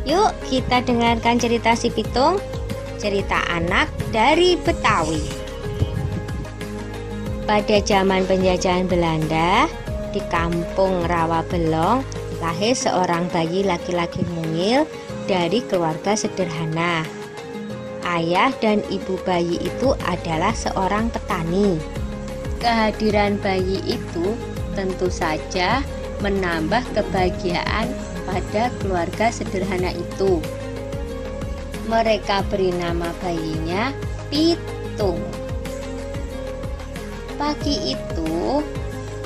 Yuk kita dengarkan cerita si Pitung, cerita anak dari Betawi. Pada zaman penjajahan Belanda, di kampung Rawabelong, lahir seorang bayi laki-laki mungil dari keluarga sederhana. Ayah dan ibu bayi itu adalah seorang petani. Kehadiran bayi itu tentu saja menambah kebahagiaan pada keluarga sederhana itu. Mereka beri nama bayinya Pitung. Pagi itu,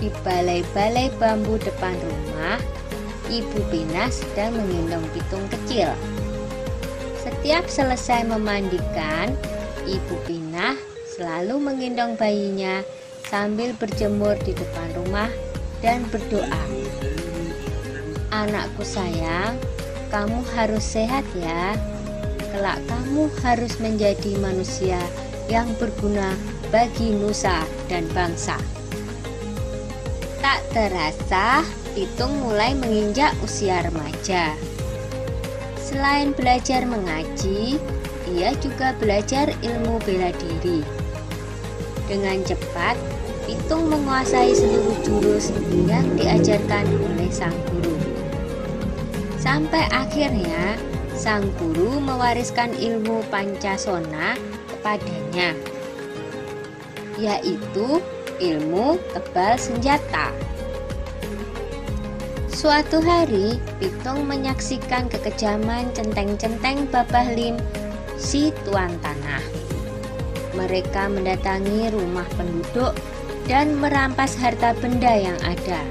di balai-balai bambu depan rumah, Ibu Pina sedang menggendong Pitung kecil. Setiap selesai memandikan, Ibu Pina selalu menggendong bayinya sambil berjemur di depan rumah dan berdoa. Anakku sayang, kamu harus sehat ya. Kelak kamu harus menjadi manusia yang berguna bagi nusa dan bangsa. Tak terasa, Pitung mulai menginjak usia remaja. Selain belajar mengaji, ia juga belajar ilmu bela diri. Dengan cepat, Pitung menguasai seluruh jurus yang diajarkan oleh sang guru. Sampai akhirnya, sang guru mewariskan ilmu Pancasona kepadanya, yaitu ilmu tebal senjata. Suatu hari, Pitung menyaksikan kekejaman centeng-centeng Babah Lim, si tuan tanah. Mereka mendatangi rumah penduduk dan merampas harta benda yang ada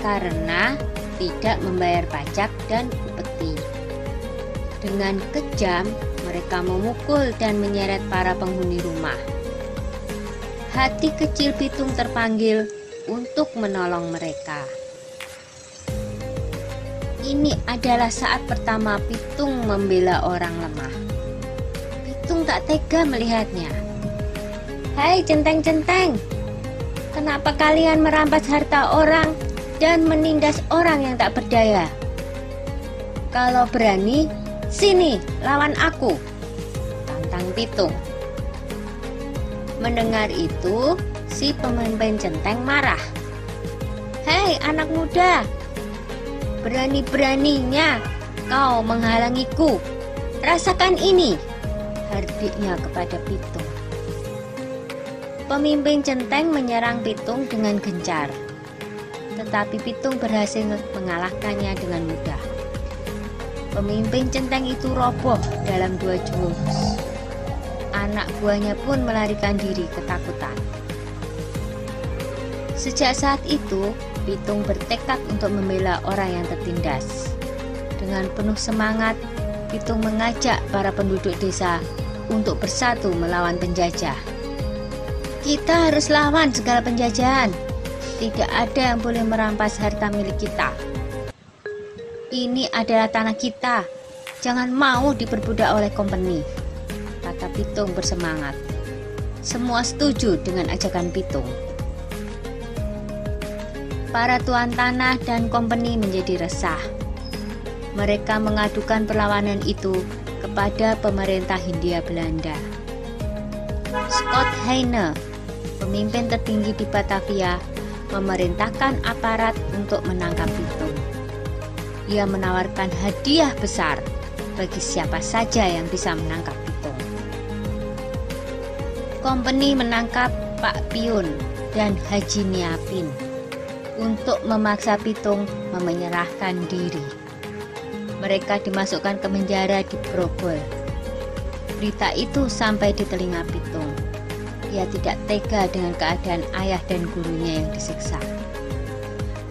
karena tidak membayar pajak dan upeti. Dengan kejam, mereka memukul dan menyeret para penghuni rumah. Hati kecil Pitung terpanggil untuk menolong mereka. Ini adalah saat pertama Pitung membela orang lemah. Pitung tak tega melihatnya. Hai centeng-centeng, kenapa kalian merampas harta orang dan menindas orang yang tak berdaya? Kalau berani, sini lawan aku, tantang Pitung. Mendengar itu, si pemimpin centeng marah. Hei anak muda, berani-beraninya kau menghalangiku. Rasakan ini, hardiknya kepada Pitung. Pemimpin centeng menyerang Pitung dengan gencar, tetapi Pitung berhasil mengalahkannya dengan mudah. Pemimpin centeng itu roboh dalam 2 jurus. Anak buahnya pun melarikan diri ketakutan. Sejak saat itu, Pitung bertekad untuk membela orang yang tertindas. Dengan penuh semangat, Pitung mengajak para penduduk desa untuk bersatu melawan penjajah. Kita harus lawan segala penjajahan. Tidak ada yang boleh merampas harta milik kita. Ini adalah tanah kita. Jangan mau diperbudak oleh company, kata Pitung bersemangat. Semua setuju dengan ajakan Pitung. Para tuan tanah dan company menjadi resah. Mereka mengadukan perlawanan itu kepada pemerintah Hindia Belanda. Scott Heine, pemimpin tertinggi di Batavia, memerintahkan aparat untuk menangkap Pitung. Ia menawarkan hadiah besar bagi siapa saja yang bisa menangkap Pitung. Company menangkap Pak Piun dan Haji Niapin untuk memaksa Pitung menyerahkan diri. Mereka dimasukkan ke penjara di Grogol. Berita itu sampai di telinga Pitung. Ia tidak tega dengan keadaan ayah dan gurunya yang disiksa.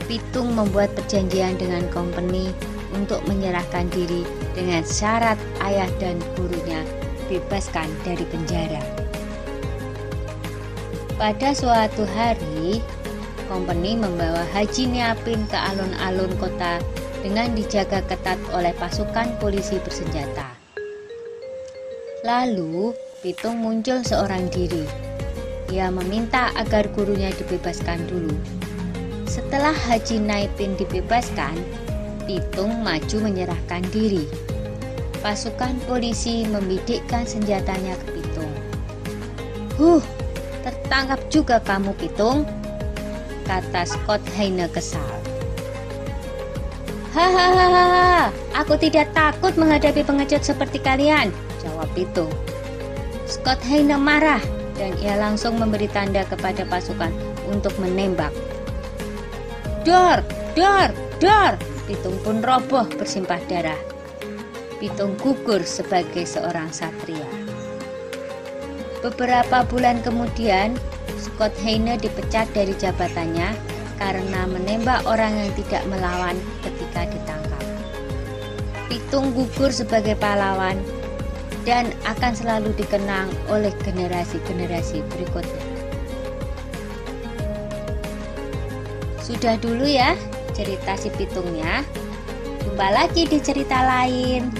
Pitung membuat perjanjian dengan company untuk menyerahkan diri dengan syarat ayah dan gurunya bebaskan dari penjara. Pada suatu hari, company membawa Haji Niapin ke alun-alun kota dengan dijaga ketat oleh pasukan polisi bersenjata. Lalu, Pitung muncul seorang diri. Ia meminta agar gurunya dibebaskan dulu. Setelah Haji Niapin dibebaskan, Pitung maju menyerahkan diri. Pasukan polisi membidikkan senjatanya ke Pitung. Tertangkap juga kamu, Pitung," kata Scott Heine kesal. "Hahaha, aku tidak takut menghadapi pengecut seperti kalian," jawab Pitung. Scott Heine marah dan ia langsung memberi tanda kepada pasukan untuk menembak. "Dor, dor, dor!" Pitung pun roboh bersimpah darah. Pitung gugur sebagai seorang satria. Beberapa bulan kemudian, Scott Heine dipecat dari jabatannya karena menembak orang yang tidak melawan ketika ditangkap. Pitung gugur sebagai pahlawan dan akan selalu dikenang oleh generasi-generasi berikutnya. Sudah dulu ya cerita si Pitungnya. Jumpa lagi di cerita lain.